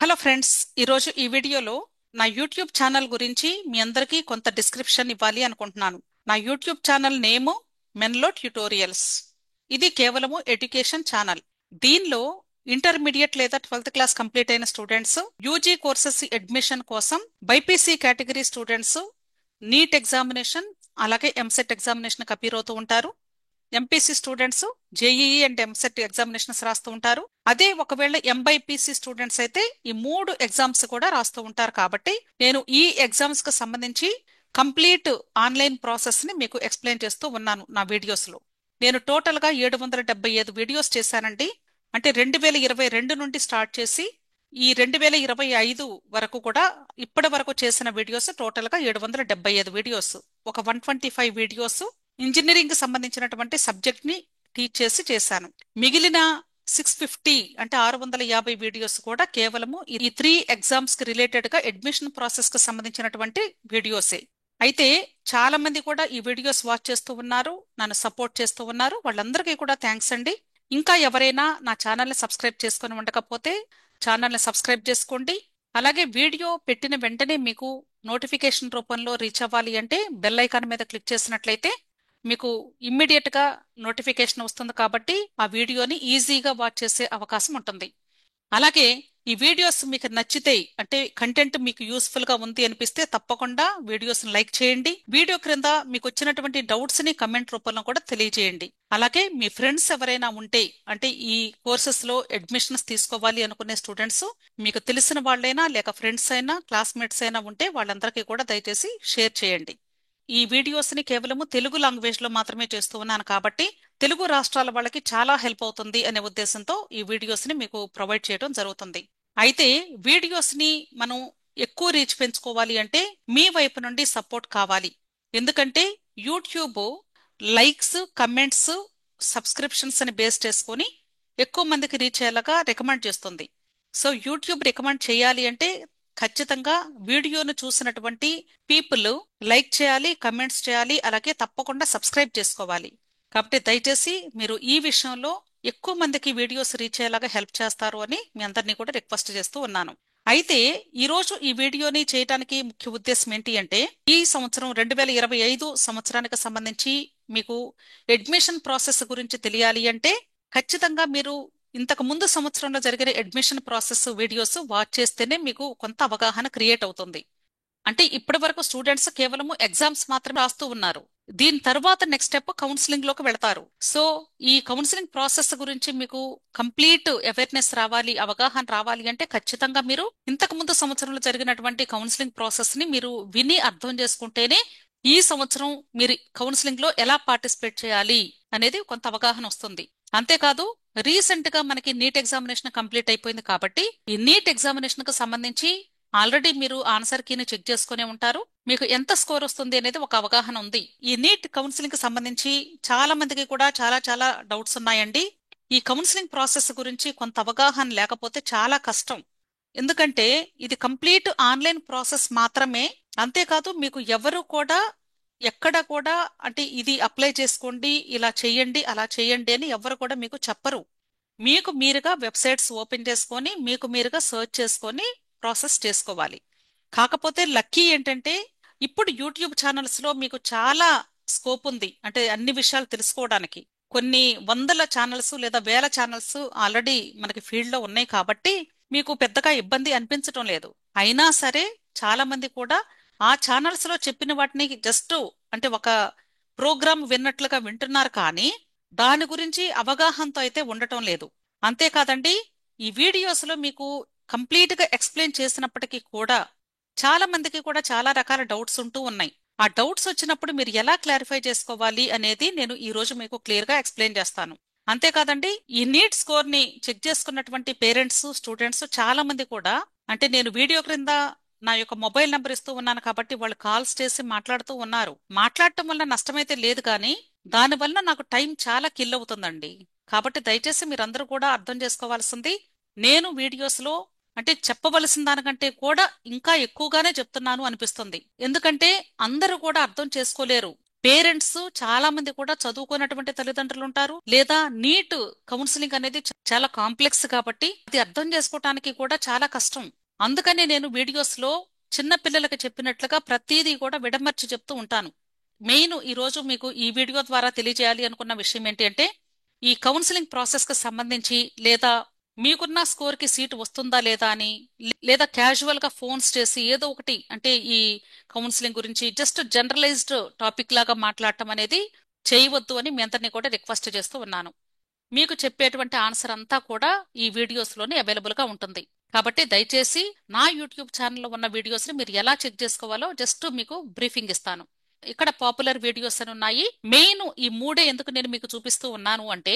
Hello friends, ఈరోజు ఈ వీడియోలో నా యూట్యూబ్ ఛానల్ గురించి మీ అందరికీ కొంత డిస్క్రిప్షన్ ఇవ్వాలి అనుకుంటున్నాను. నా యూట్యూబ్ ఛానల్ నేము మెన్లో ట్యూటోరియల్స్. ఇది కేవలము ఎడ్యుకేషన్ ఛానల్. దీనిలో ఇంటర్మీడియట్ లేదా 12th క్లాస్ కంప్లీట్ అయిన స్టూడెంట్స్, యూజీ కోర్సెస్ అడ్మిషన్ కోసం BiPC category students NEET examination అలాగే ఎంసెట్ ఎగ్జామినేషన్ అపీర్ అవుతూ ఉంటారు. MPC students JEE and EAMCET examinations రాస్తూ ఉంటారు. అదే ఒకవేళ ఎంబైపీసీ స్టూడెంట్స్ అయితే ఈ 3 ఎగ్జామ్స్ కూడా రాస్తూ ఉంటారు. కాబట్టి నేను ఈ ఎగ్జామ్స్ కు సంబంధించి కంప్లీట్ ఆన్లైన్ ప్రాసెస్ ని మీకు ఎక్స్ప్లెయిన్ చేస్తూ ఉన్నాను నా వీడియోస్ లో. నేను టోటల్ గా 775 వీడియోస్ చేశానండి. అంటే 2022 నుండి స్టార్ట్ చేసి ఈ 2025 వరకు కూడా ఇప్పటి వరకు చేసిన వీడియోస్ టోటల్ గా 775 వీడియోస్. ఒక 125 వీడియోస్ ఇంజనీరింగ్ కి సంబంధించినటువంటి సబ్జెక్ట్ ని టీచ్ చేసి చేశాను. మిగిలిన 650 అంటే 650 వీడియోస్ కూడా కేవలము ఈ 3 ఎగ్జామ్స్ కి రిలేటెడ్ గా అడ్మిషన్ ప్రాసెస్ కి సంబంధించినటువంటి వీడియోసే. అయితే చాలా మంది కూడా ఈ వీడియోస్ వాచ్ చేస్తూ ఉన్నారు, నన్ను సపోర్ట్ చేస్తూ ఉన్నారు. వాళ్ళందరికీ కూడా థ్యాంక్స్ అండి. ఇంకా ఎవరైనా నా ఛానల్ని సబ్స్క్రైబ్ చేసుకొని ఉండకపోతే ఛానల్ని సబ్స్క్రైబ్ చేసుకోండి. అలాగే వీడియో పెట్టిన వెంటనే మీకు నోటిఫికేషన్ రూపంలో రీచ్ అవ్వాలి అంటే బెల్ ఐకాన్ మీద క్లిక్ చేసినట్లయితే మీకు ఇమ్మీడియట్ గా నోటిఫికేషన్ వస్తుంది. కాబట్టి ఆ వీడియోని ఈజీగా వాచ్ చేసే అవకాశం ఉంటుంది. అలాగే ఈ వీడియోస్ మీకు నచ్చితే అంటే కంటెంట్ మీకు యూస్ఫుల్ గా ఉంది అనిపిస్తే తప్పకుండా వీడియోస్ లైక్ చేయండి. వీడియో క్రింద మీకు వచ్చినటువంటి డౌట్స్ ని కమెంట్ రూపంలో కూడా తెలియజేయండి. అలాగే మీ ఫ్రెండ్స్ ఎవరైనా ఉంటే అంటే ఈ కోర్సెస్ లో అడ్మిషన్స్ తీసుకోవాలి అనుకునే స్టూడెంట్స్ మీకు తెలిసిన వాళ్ళైనా లేక ఫ్రెండ్స్ అయినా క్లాస్మేట్స్ అయినా ఉంటే వాళ్ళందరికీ కూడా దయచేసి షేర్ చేయండి. ఈ వీడియోస్ ని కేవలము తెలుగు లాంగ్వేజ్ లో మాత్రమే చేస్తూ ఉన్నాను కాబట్టి తెలుగు రాష్ట్రాల వాళ్ళకి చాలా హెల్ప్ అవుతుంది అనే ఉద్దేశంతో ఈ వీడియోస్ ని మీకు ప్రొవైడ్ చేయడం జరుగుతుంది. అయితే వీడియోస్ ని మనం ఎక్కువ రీచ్ పెంచుకోవాలి అంటే మీ వైపు నుండి సపోర్ట్ కావాలి. ఎందుకంటే యూట్యూబ్ లైక్స్, కమెంట్స్, సబ్స్క్రిప్షన్స్ అని బేస్ చేసుకొని ఎక్కువ మందికి రీచ్ అయ్యేలాగా రికమెండ్ చేస్తుంది. సో యూట్యూబ్ రికమెండ్ చేయాలి అంటే ఖచ్చితంగా వీడియోను చూసినటువంటి పీపుల్ లైక్ చేయాలి, కమెంట్స్ చేయాలి, అలాగే తప్పకుండా సబ్స్క్రైబ్ చేసుకోవాలి. కాబట్టి దయచేసి మీరు ఈ విషయంలో ఎక్కువ మందికి వీడియోస్ రీచ్ అయ్యేలాగా హెల్ప్ చేస్తారు అని మీ అందరినీ కూడా రిక్వెస్ట్ చేస్తూ ఉన్నాను. అయితే ఈ రోజు ఈ వీడియోని చేయడానికి ముఖ్య ఉద్దేశం ఏంటి అంటే ఈ సంవత్సరం 2025 సంవత్సరానికి సంబంధించి మీకు అడ్మిషన్ ప్రాసెస్ గురించి తెలియాలి అంటే ఖచ్చితంగా మీరు ఇంతకు ముందు సంవత్సరంలో జరిగిన అడ్మిషన్ ప్రాసెస్ వీడియోస్ వాచ్ చేస్తేనే మీకు కొంత అవగాహన క్రియేట్ అవుతుంది. అంటే ఇప్పటి వరకు స్టూడెంట్స్ కేవలము ఎగ్జామ్స్ మాత్రమే రాస్తూ ఉన్నారు. దీని తర్వాత నెక్స్ట్ స్టెప్ కౌన్సిలింగ్ లోకి వెళతారు. సో ఈ కౌన్సిలింగ్ ప్రాసెస్ గురించి మీకు కంప్లీట్ అవేర్నెస్ రావాలి, అవగాహన రావాలి అంటే ఖచ్చితంగా మీరు ఇంతకు ముందు సంవత్సరంలో జరిగినటువంటి కౌన్సిలింగ్ ప్రాసెస్ ని మీరు విని అర్థం చేసుకుంటేనే ఈ సంవత్సరం మీరు కౌన్సిలింగ్ లో ఎలా పార్టిసిపేట్ చేయాలి అనేది కొంత అవగాహన వస్తుంది. అంతేకాదు రీసెంట్ గా మనకి నీట్ ఎగ్జామినేషన్ కంప్లీట్ అయిపోయింది కాబట్టి ఈ నీట్ ఎగ్జామినేషన్ కు సంబంధించి ఆల్రెడీ మీరు ఆన్సర్ కీని చెక్ చేసుకునే ఉంటారు. మీకు ఎంత స్కోర్ వస్తుంది అనేది ఒక అవగాహన ఉంది. ఈ నీట్ కౌన్సిలింగ్ కి సంబంధించి చాలా మందికి కూడా చాలా డౌట్స్ ఉన్నాయండి. ఈ కౌన్సిలింగ్ ప్రాసెస్ గురించి కొంత అవగాహన లేకపోతే చాలా కష్టం. ఎందుకంటే ఇది కంప్లీట్ ఆన్లైన్ ప్రాసెస్ మాత్రమే. అంతేకాదు మీకు ఎవరు కూడా ఎక్కడ కూడా అంటే ఇది అప్లై చేసుకోండి, ఇలా చేయండి, అలా చేయండి అని ఎవరు కూడా మీకు చెప్పరు. మీకు మీరుగా వెబ్సైట్స్ ఓపెన్ చేసుకొని మీకు మీరుగా సర్చ్ చేసుకొని ప్రాసెస్ చేసుకోవాలి. కాకపోతే లక్కీ ఏంటంటే ఇప్పుడు యూట్యూబ్ ఛానల్స్ లో మీకు చాలా స్కోప్ ఉంది. అంటే అన్ని విషయాలు తెలుసుకోవడానికి కొన్ని వందల ఛానల్స్ లేదా వేల ఛానల్స్ ఆల్రెడీ మనకి ఫీల్డ్ లో ఉన్నాయి కాబట్టి మీకు పెద్దగా ఇబ్బంది అనిపించటం లేదు. అయినా సరే చాలా మంది కూడా ఆ ఛానల్స్ లో చెప్పిన వాటిని జస్ట్ అంటే ఒక ప్రోగ్రామ్ విన్నట్లుగా వింటున్నారు కానీ దాని గురించి అవగాహనతో అయితే ఉండటం లేదు. అంతేకాదండి ఈ వీడియోస్ లో మీకు కంప్లీట్ గా ఎక్స్ప్లెయిన్ చేసినప్పటికీ కూడా చాలా మందికి కూడా చాలా రకాల డౌట్స్ ఉంటూ ఉన్నాయి. ఆ డౌట్స్ వచ్చినప్పుడు మీరు ఎలా క్లారిఫై చేసుకోవాలి అనేది నేను ఈ రోజు మీకు క్లియర్ గా ఎక్స్ప్లెయిన్ చేస్తాను. అంతేకాదండి ఈ నీట్ స్కోర్ ని చెక్ చేసుకున్నటువంటి పేరెంట్స్, స్టూడెంట్స్ చాలా మంది కూడా అంటే నేను వీడియో క్రింద నా యొక్క మొబైల్ నంబర్ ఇస్తూ ఉన్నాను కాబట్టి వాళ్ళు కాల్స్ చేసి మాట్లాడుతూ ఉన్నారు. మాట్లాడటం వల్ల నష్టమైతే లేదు కానీ దానివల్ల నాకు టైం చాలా కిల్ అవుతుందండి. కాబట్టి దయచేసి మీరందరూ కూడా అర్థం చేసుకోవాల్సింది నేను వీడియోస్ లో అంటే చెప్పవలసిన దానికంటే కూడా ఇంకా ఎక్కువగానే చెప్తున్నాను అనిపిస్తుంది. ఎందుకంటే అందరూ కూడా అర్థం చేసుకోలేరు. పేరెంట్స్ చాలా మంది కూడా చదువుకున్నటువంటి తల్లిదండ్రులు ఉంటారు, లేదా నీట్ కౌన్సిలింగ్ అనేది చాలా కాంప్లెక్స్ కాబట్టి అది అర్థం చేసుకోవటానికి కూడా చాలా కష్టం. అందుకని నేను వీడియోస్ లో చిన్న పిల్లలకి చెప్పినట్లుగా ప్రతిదీ కూడా విడమర్చి చెప్తూ ఉంటాను. మెయిన్ ఈ రోజు మీకు ఈ వీడియో ద్వారా తెలియజేయాలి అనుకున్న విషయం ఏంటి అంటే, ఈ కౌన్సిలింగ్ ప్రాసెస్ కి సంబంధించి, లేదా మీకున్న స్కోర్ కి సీట్ వస్తుందా లేదా అని, లేదా క్యాజువల్ గా ఫోన్స్ చేసి ఏదో ఒకటి అంటే ఈ కౌన్సిలింగ్ గురించి జస్ట్ జనరలైజ్డ్ టాపిక్ లాగా మాట్లాడటం అనేది చేయవద్దు అని మీ అందరినీ కూడా రిక్వెస్ట్ చేస్తూ ఉన్నాను. మీకు చెప్పేటువంటి ఆన్సర్ అంతా కూడా ఈ వీడియోస్ లోనే అవైలబుల్ గా ఉంటుంది. కాబట్టి దయచేసి నా యూట్యూబ్ ఛానల్లో ఉన్న వీడియోస్ ని మీరు ఎలా చెక్ చేసుకోవాలో జస్ట్ మీకు బ్రీఫింగ్ ఇస్తాను. ఇక్కడ పాపులర్ వీడియోస్ అని ఉన్నాయి. మెయిన్ ఈ మూడే ఎందుకు నేను మీకు చూపిస్తూ ఉన్నాను అంటే,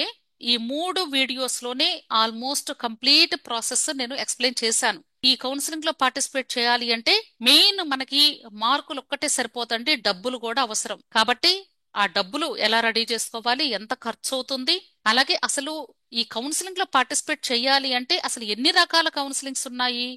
ఈ మూడు వీడియోస్ లోనే ఆల్మోస్ట్ కంప్లీట్ ప్రాసెస్ నేను ఎక్స్ప్లెయిన్ చేశాను. ఈ కౌన్సిలింగ్ లో పార్టిసిపేట్ చేయాలి అంటే మెయిన్ మనకి మార్కులు ఒక్కటే సరిపోతండి, డబ్బులు కూడా అవసరం. కాబట్టి ఆ డబ్బులు ఎలా రెడీ చేసుకోవాలి, ఎంత ఖర్చు అవుతుంది, అలాగే అసలు ఈ కౌన్సిలింగ్ లో పార్టిసిపేట్ చేయాలి అంటే అసలు ఎన్ని రకాల కౌన్సిలింగ్స్ ఉన్నాయి,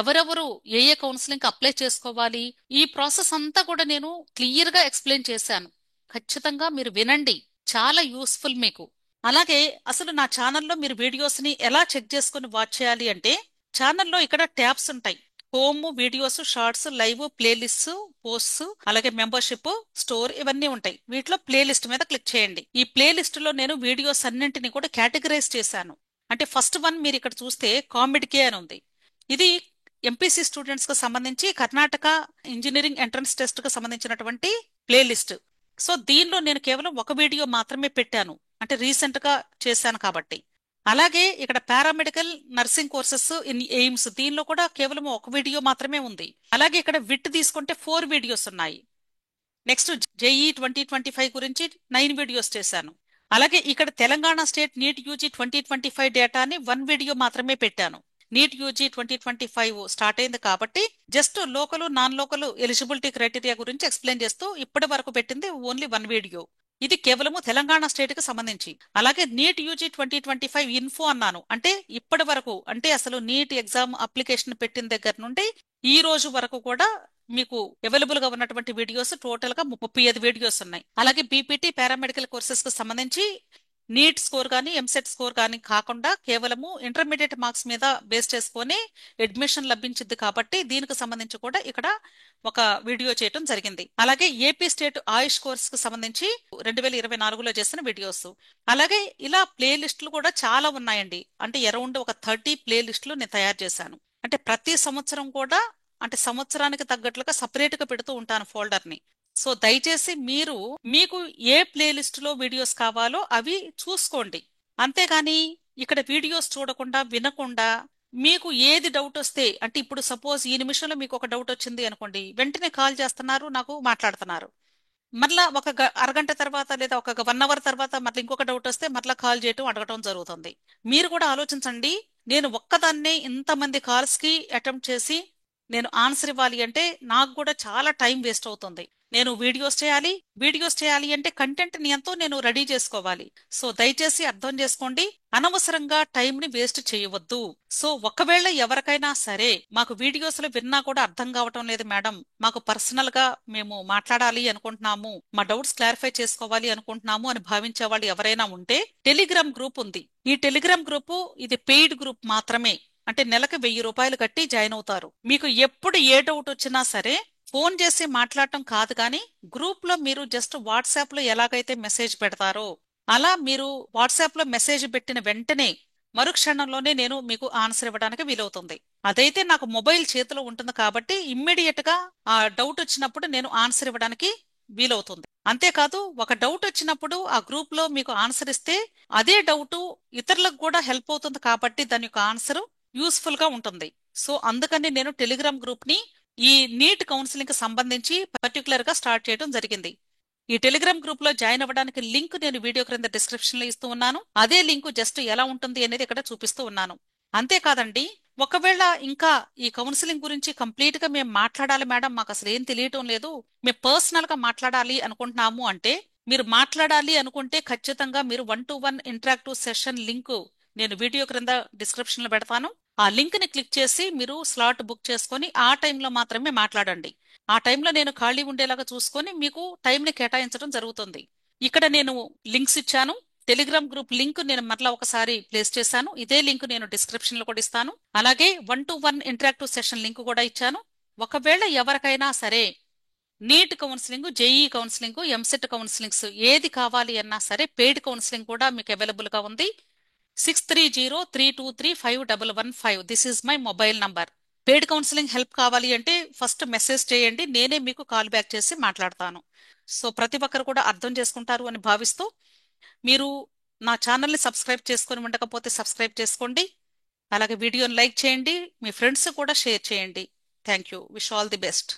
ఎవరెవరు ఏ ఏ కౌన్సిలింగ్ అప్లై చేసుకోవాలి, ఈ ప్రాసెస్ అంతా కూడా నేను క్లియర్ గా ఎక్స్ప్లెయిన్ చేశాను. ఖచ్చితంగా మీరు వినండి, చాలా యూస్ఫుల్ మీకు. అలాగే అసలు నా ఛానల్లో మీరు వీడియోస్ ని ఎలా చెక్ చేసుకుని వాచ్ చేయాలి అంటే, ఛానల్లో ఇక్కడ ట్యాబ్స్ ఉంటాయి. Home, videos, shorts, live, playlist, posts, అలాగే మెంబర్షిప్, స్టోర్, ఇవన్నీ ఉంటాయి. వీటిలో ప్లేలిస్ట్ మీద క్లిక్ చేయండి. ఈ ప్లేలిస్ట్ లో నేను వీడియోస్ అన్నింటినీ కూడా కేటగరైజ్ చేశాను. అంటే ఫస్ట్ వన్ మీరు ఇక్కడ చూస్తే కామెడీకే అని ఉంది. ఇది ఎంపీసీ స్టూడెంట్స్ కు సంబంధించి కర్ణాటక ఇంజనీరింగ్ ఎంట్రన్స్ టెస్ట్ కు సంబంధించినటువంటి ప్లేలిస్ట్. సో దీనిలో నేను కేవలం ఒక వీడియో మాత్రమే పెట్టాను, అంటే రీసెంట్ గా చేశాను కాబట్టి. అలాగే ఇక్కడ paramedical nursing courses in AIIMS, దీనిలో కూడా కేవలం ఒక వీడియో మాత్రమే ఉంది. అలాగే ఇక్కడ విట్ తీసుకుంటే 4 వీడియోస్ ఉన్నాయి. నెక్స్ట్ జేఈ 2025 గురించి 9 వీడియోస్ చేశాను. అలాగే ఇక్కడ తెలంగాణ స్టేట్ నీట్ యూజీ 2025 డేటాని 1 వీడియో మాత్రమే పెట్టాను. నీట్ యూజీ 2025 స్టార్ట్ అయింది కాబట్టి just local, non local eligibility criteria గురించి ఎక్స్ప్లెయిన్ చేస్తూ ఇప్పటి వరకు పెట్టింది ఓన్లీ 1 వీడియో. ఇది కేవలము తెలంగాణ స్టేట్ కి సంబంధించి. అలాగే నీట్ యూజీ 2025 ఇన్ఫో అన్నాను, అంటే ఇప్పటి వరకు, అంటే అసలు నీట్ ఎగ్జామ్ అప్లికేషన్ పెట్టిన దగ్గర నుండి ఈ రోజు వరకు కూడా మీకు అవైలబుల్ గా ఉన్నటువంటి వీడియోస్ టోటల్ గా 35 వీడియోస్ ఉన్నాయి. అలాగే బీపీటీ పారామెడికల్ కోర్సెస్ కు సంబంధించి నీట్ స్కోర్ కానీ ఎంసెట్ స్కోర్ కానీ కాకుండా కేవలము ఇంటర్మీడియట్ మార్క్స్ మీద బేస్ చేసుకొని అడ్మిషన్ లభించింది కాబట్టి దీనికి సంబంధించి కూడా ఇక్కడ ఒక వీడియో చేయటం జరిగింది. అలాగే ఏపీ స్టేట్ ఆయుష్ కోర్స్ కు సంబంధించి 2024లో చేసిన వీడియోస్. అలాగే ఇలా ప్లే లిస్టులు కూడా చాలా ఉన్నాయండి. అంటే అరౌండ్ ఒక 30 ప్లే లిస్టులు నేను తయారు చేశాను. అంటే ప్రతి సంవత్సరం కూడా, అంటే సంవత్సరానికి తగ్గట్లుగా సపరేట్ గా పెడుతూ ఉంటాను ఫోల్డర్ ని. సో దయచేసి మీరు మీకు ఏ ప్లేలిస్ట్ లో వీడియోస్ కావాలో అవి చూసుకోండి. అంతేగాని ఇక్కడ వీడియోస్ చూడకుండా, వినకుండా మీకు ఏది డౌట్ వస్తే, అంటే ఇప్పుడు సపోజ్ ఈ నిమిషంలో మీకు ఒక డౌట్ వచ్చింది అనుకోండి, వెంటనే కాల్ చేస్తున్నారు, నాకు మాట్లాడుతున్నారు. మరలా ఒక అరగంట తర్వాత లేదా ఒక 1 అవర్ తర్వాత మరలా ఇంకొక డౌట్ వస్తే మరలా కాల్ చేయటం, అడగటం జరుగుతుంది. మీరు కూడా ఆలోచించండి, నేను ఒక్కదాన్నే ఇంతమంది కాల్స్ కి అటెంప్ట్ చేసి నేను ఆన్సర్ ఇవ్వాలి అంటే నాకు కూడా చాలా టైం వేస్ట్ అవుతుంది. నేను వీడియోస్ చేయాలి అంటే కంటెంట్ ని ఎంతో నేను రెడీ చేసుకోవాలి. సో దయచేసి అర్థం చేసుకోండి, అనవసరంగా టైం ని వేస్ట్ చేయవద్దు. సో ఒకవేళ ఎవరికైనా సరే మాకు వీడియోస్ లో విన్నా కూడా అర్థం కావటం లేదు మేడం, మాకు పర్సనల్ గా మేము మాట్లాడాలి అనుకుంటున్నాము, మా డౌట్స్ క్లారిఫై చేసుకోవాలి అనుకుంటున్నాము అని భావించే వాళ్ళు ఎవరైనా ఉంటే టెలిగ్రామ్ గ్రూప్ ఉంది. ఈ టెలిగ్రామ్ గ్రూపు ఇది పెయిడ్ గ్రూప్ మాత్రమే. అంటే నెలకు 1000 రూపాయలు కట్టి జాయిన్ అవుతారు. మీకు ఎప్పుడు ఏ డౌట్ వచ్చినా సరే ఫోన్ చేసి మాట్లాడటం కాదు, కానీ గ్రూప్ లో మీరు జస్ట్ వాట్సాప్ లో ఎలాగైతే మెసేజ్ పెడతారో అలా మీరు వాట్సాప్ లో మెసేజ్ పెట్టిన వెంటనే మరుక్షణంలోనే నేను మీకు ఆన్సర్ ఇవ్వడానికి వీలవుతుంది. అదైతే నాకు మొబైల్ చేతిలో ఉంటుంది కాబట్టి ఇమ్మీడియట్ గా ఆ డౌట్ వచ్చినప్పుడు నేను ఆన్సర్ ఇవ్వడానికి వీలవుతుంది. అంతేకాదు, ఒక డౌట్ వచ్చినప్పుడు ఆ గ్రూప్ లో మీకు ఆన్సర్ ఇస్తే అదే డౌట్ ఇతరులకు కూడా హెల్ప్ అవుతుంది కాబట్టి దాని యొక్క ఆన్సర్ యూస్ఫుల్ గా ఉంటుంది. సో అందుకని నేను టెలిగ్రామ్ గ్రూప్ ని ఈ నీట్ కౌన్సిలింగ్ కి సంబంధించి పర్టికులర్ గా స్టార్ట్ చేయడం జరిగింది. ఈ టెలిగ్రామ్ గ్రూప్ లో జాయిన్ అవ్వడానికి లింక్ నేను వీడియో క్రింద డిస్క్రిప్షన్ లో ఇస్తూ ఉన్నాను. అదే లింక్ జస్ట్ ఎలా ఉంటుంది అనేది ఇక్కడ చూపిస్తూ ఉన్నాను. అంతేకాదండి, ఒకవేళ ఇంకా ఈ కౌన్సిలింగ్ గురించి కంప్లీట్ గా మేము మాట్లాడాలి మేడం, మాకు అసలు ఏం తెలియటం లేదు, మేము పర్సనల్ గా మాట్లాడాలి అనుకుంటున్నాము అంటే, మీరు మాట్లాడాలి అనుకుంటే ఖచ్చితంగా మీరు 1-to-1 ఇంటరాక్టివ్ సెషన్ లింక్ నేను వీడియో క్రింద డిస్క్రిప్షన్ లో పెడతాను. ఆ లింక్ ని క్లిక్ చేసి మీరు స్లాట్ బుక్ చేసుకొని ఆ టైంలో మాత్రమే మాట్లాడండి. ఆ టైంలో నేను ఖాళీ ఉండేలాగా చూసుకొని మీకు టైంని కేటాయించడం జరుగుతుంది. ఇక్కడ నేను లింక్స్ ఇచ్చాను. టెలిగ్రామ్ గ్రూప్ లింక్ నేను మరలా ఒకసారి ప్లేస్ చేశాను. ఇదే లింక్ నేను డిస్క్రిప్షన్ లో కూడా ఇస్తాను. అలాగే 1-to-1 ఇంటరాక్టివ్ సెషన్ లింక్ కూడా ఇచ్చాను. ఒకవేళ ఎవరికైనా సరే NEET counselling, JEE counselling, EAMCET counsellings ఏది కావాలి అన్నా సరే పెయిడ్ కౌన్సిలింగ్ కూడా మీకు అవైలబుల్ గా ఉంది. 6303235115 this is my mobile number. Paid counselling help కావాలి అంటే ఫస్ట్ మెసేజ్ చేయండి, నేనే మీకు కాల్ బ్యాక్ చేసి మాట్లాడతాను. సో ప్రతి ఒక్కరు కూడా అర్థం చేసుకుంటారు అని భావిస్తూ మీరు నా ఛానల్ని సబ్స్క్రైబ్ చేసుకొని ఉండకపోతే సబ్స్క్రైబ్ చేసుకోండి. అలాగే వీడియోని లైక్ చేయండి, మీ ఫ్రెండ్స్ కూడా షేర్ చేయండి. Thank you. Wish all the best.